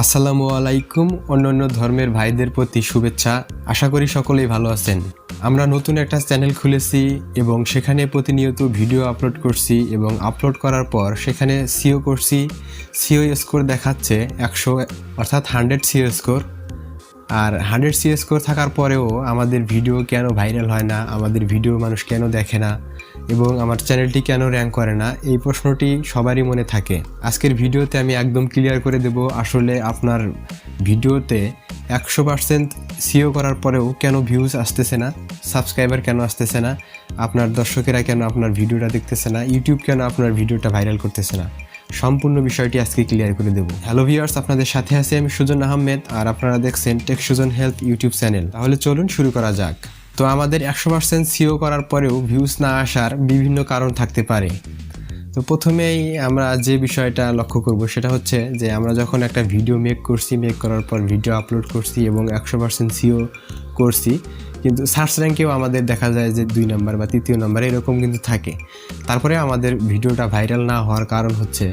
আসসালামু আলাইকুম। অন্যান্য ধর্মের ভাইদের প্রতি শুভেচ্ছা। আশা করি সকলেই ভালো আছেন। আমরা নতুন একটা চ্যানেল খুলেছি এবং সেখানে প্রতিনিয়ত ভিডিও আপলোড করছি এবং আপলোড করার পর সেখানে সিও করছি। সিও স্কোর দেখাচ্ছে 100 অর্থাৎ 100 সিও স্কোর। আর 100 সিও স্কোর থাকার পরেও আমাদের ভিডিও কেন ভাইরাল হয় না, আমাদের ভিডিও মানুষ কেন দেখে না এবং আমার চ্যানেলটি কেন র্যাঙ্ক করে না, এই প্রশ্নটি সবারই মনে থাকে। আজকের ভিডিওতে আমি একদম ক্লিয়ার করে দেব আসলে আপনার ভিডিওতে 100% সিও করার পরেও কেন ভিউজ আসতেছে না, সাবস্ক্রাইবার কেন আসতেছে না, আপনার দর্শকেরা কেন আপনার ভিডিওটা দেখতেছে না, ইউটিউব কেন আপনার ভিডিওটা ভাইরাল করতেছে না। সম্পূর্ণ বিষয়টি আজকে ক্লিয়ার করে দেব। হ্যালো ভিউয়ার্স, আপনাদের সাথে আছি আমি সুজন আহমেদ আর আপনারা দেখছেন tech Sujon health YouTube channel. তাহলে চলুন শুরু করা যাক। তো আমাদের 100% সিও করার পরেও ভিউজ না আসার বিভিন্ন কারণ থাকতে পারে। তো প্রথমেই আমরা যে বিষয়টা লক্ষ্য করব সেটা হচ্ছে যে আমরা যখন একটা ভিডিও মেক করার পর ভিডিও আপলোড করছি এবং 100% সিও করছি, কিন্তু সার্চ র্যাঙ্কেও আমাদের দেখা যায় যে 2 নম্বর বা 3য় নম্বর এরকম কিন্তু থাকে। তারপরে আমাদের ভিডিওটা ভাইরাল না হওয়ার কারণ হচ্ছে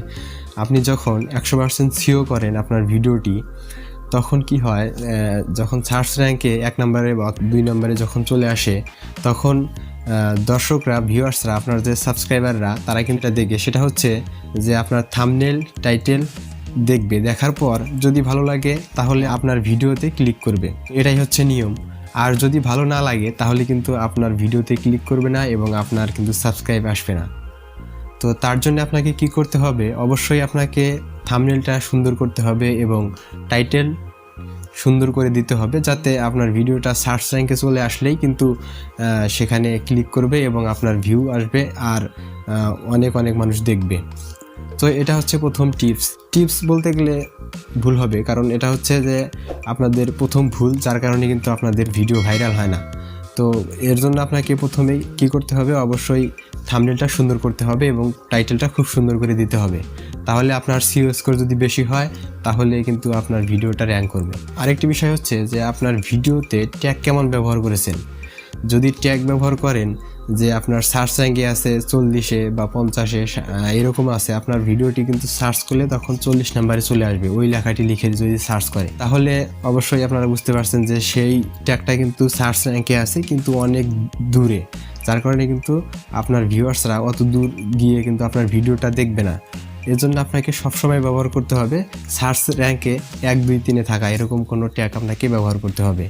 আপনি যখন 100% সিও করেন আপনার ভিডিওটি, তখন কি হয়, যখন সার্চ র্যাঙ্কে 1 নম্বরে বা 2 নম্বরে যখন চলে আসে তখন দর্শকরা, ভিউয়ার্সরা, আপনার যে সাবস্ক্রাইবাররা তারা কিন্তু দেখে, সেটা হচ্ছে যে আপনার থাম্বনেল, টাইটেল দেখবে। দেখার পর যদি ভালো লাগে তাহলে আপনার ভিডিওতে ক্লিক করবে, এটাই হচ্ছে নিয়ম। আর যদি ভালো না লাগে তাহলে কিন্তু আপনার ভিডিওতে ক্লিক করবে না এবং আপনার কিন্তু সাবস্ক্রাইব আসবে না। তো তার জন্য আপনাকে কি করতে হবে, অবশ্যই আপনাকে থাম্বনেলটা সুন্দর করতে হবে এবং টাইটেল সুন্দর করে দিতে হবে, যাতে আপনার ভিডিওটা সার্চ র্যাঙ্কে চলে আসলেই কিন্তু সেখানে ক্লিক করবে এবং আপনার ভিউ আসবে আর অনেক মানুষ দেখবে। তো এটা হচ্ছে প্রথম টিপস বলতে গেলে ভুল হবে, কারণ এটা হচ্ছে যে আপনাদের প্রথম ভুল, যার কারণে কিন্তু আপনাদের ভিডিও ভাইরাল হয় না। তো এর জন্য আপনাকে প্রথমেই কী করতে হবে, অবশ্যই থাম্বনেলটা সুন্দর করতে হবে এবং টাইটেলটা খুব সুন্দর করে দিতে হবে। তাহলে আপনার সিও স্কোর যদি বেশি হয় তাহলে কিন্তু আপনার ভিডিওটা র্যাঙ্ক করবে। আরেকটি বিষয় হচ্ছে যে আপনার ভিডিওতে ট্যাগ কেমন ব্যবহার করেছেন। যদি ট্যাগ ব্যবহার করেন যে আপনার সার্চ র্যাঙ্কে আছে 40-এ বা 50-এ এরকম আছে, আপনার ভিডিওটি কিন্তু সার্চ করলে তখন 40 নম্বরে চলে আসবে ওই লেখাটি লিখে যদি সার্চ করে, তাহলে অবশ্যই আপনারা বুঝতে পারছেন যে সেই ট্যাগটা কিন্তু সার্চ র্যাঙ্কে আছে কিন্তু অনেক দূরে, যার কারণে কিন্তু আপনার ভিউয়ার্সরা অত দূর গিয়ে কিন্তু আপনার ভিডিওটা দেখবে না। এর জন্য আপনাকে সবসময় ব্যবহার করতে হবে সার্চ র্যাঙ্কে 1, 2, 3-এ থাকা এরকম কোনো ট্যাগ আপনাকে ব্যবহার করতে হবে।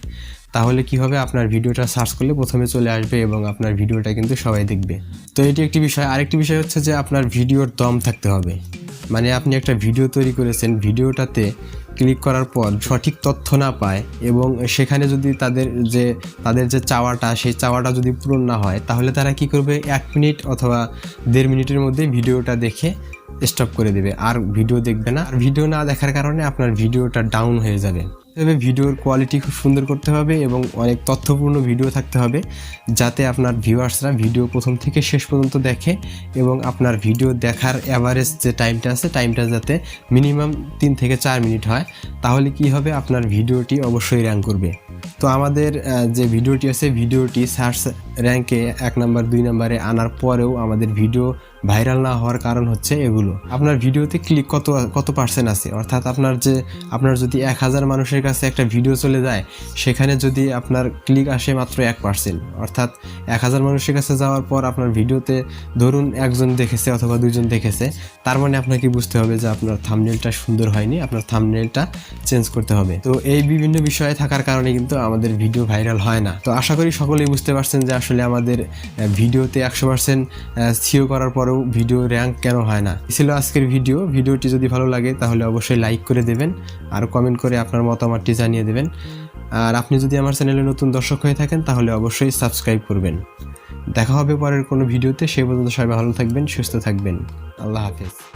তাহলে কি হবে, আপনার ভিডিওটা সার্চ করলে প্রথমে চলে আসবে এবং আপনার ভিডিওটা কিন্তু সবাই দেখবে। তো এটি একটি বিষয়। আরেকটি বিষয় হচ্ছে যে আপনার ভিডিওর দম থাকতে হবে। মানে আপনি একটা ভিডিও তৈরি করেছেন, ভিডিওটাতে ক্লিক করার পর সঠিক তথ্য না পায় এবং সেখানে যদি তাদের যে চাওয়াটা, সেই চাওয়াটা যদি পূরণ না হয়, তাহলে তারা কি করবে, 1 মিনিট অথবা 1.5 মিনিটের মধ্যে ভিডিওটা দেখে স্টপ করে দেবে, আর ভিডিও দেখবে না। আর ভিডিও না দেখার কারণে আপনার ভিডিওটা ডাউন হয়ে যাবে। তবে ভিডিওর কোয়ালিটি খুব সুন্দর করতে হবে এবং অনেক তথ্যপূর্ণ ভিডিও থাকতে হবে, যাতে আপনার ভিউয়ার্সরা ভিডিও প্রথম থেকে শেষ পর্যন্ত দেখে এবং আপনার ভিডিও দেখার অ্যাভারেজ যে টাইমটা আছে, টাইমটা যাতে মিনিমাম 3 থেকে 4 মিনিট হয়। তাহলে কি হবে, আপনার ভিডিওটি অবশ্যই র্যাঙ্ক করবে। তো আমাদের যে ভিডিওটি আছে, ভিডিওটি সার্চ র্যাঙ্কে 1 নম্বর 2 নম্বরে আনার পরেও আমাদের ভিডিও ভাইরাল না হওয়ার কারণ হচ্ছে এগুলো। আপনার ভিডিওতে ক্লিক কত পার্সেন্ট আছে, অর্থাৎ আপনার যদি 1000 মানুষের কাছে একটা ভিডিও চলে যায়, সেখানে যদি আপনার ক্লিক আসে মাত্র 1%, অর্থাৎ 1000 মানুষের কাছে যাওয়ার পর আপনার ভিডিওতে ধরুন 1 জন দেখেছে অথবা 2 জন দেখেছে, তার মানে আপনাকে বুঝতে হবে যে আপনার থাম্বনেলটা সুন্দর হয়নি, আপনার থাম্বনেলটা চেঞ্জ করতে হবে। তো এই বিভিন্ন বিষয়ে থাকার কারণে কিন্তু আমাদের ভিডিও ভাইরাল হয় না। তো আশা করি সকলেই বুঝতে পারছেন যে আসলে আমাদের ভিডিওতে 100% সিও করার পরেও ভিডিও র্যাঙ্ক কেন হয় না। ছিল আজকের ভিডিওটি যদি ভালো লাগে তাহলে অবশ্যই লাইক করে দেবেন আর কমেন্ট করে আপনার মতামতটি জানিয়ে দেবেন। আর আপনি যদি আমার চ্যানেলে নতুন দর্শক হয়ে থাকেন তাহলে অবশ্যই সাবস্ক্রাইব করবেন। দেখা হবে পরের কোনো ভিডিওতে। সে পর্যন্ত সবাই ভালো থাকবেন, সুস্থ থাকবেন। আল্লাহ হাফেজ।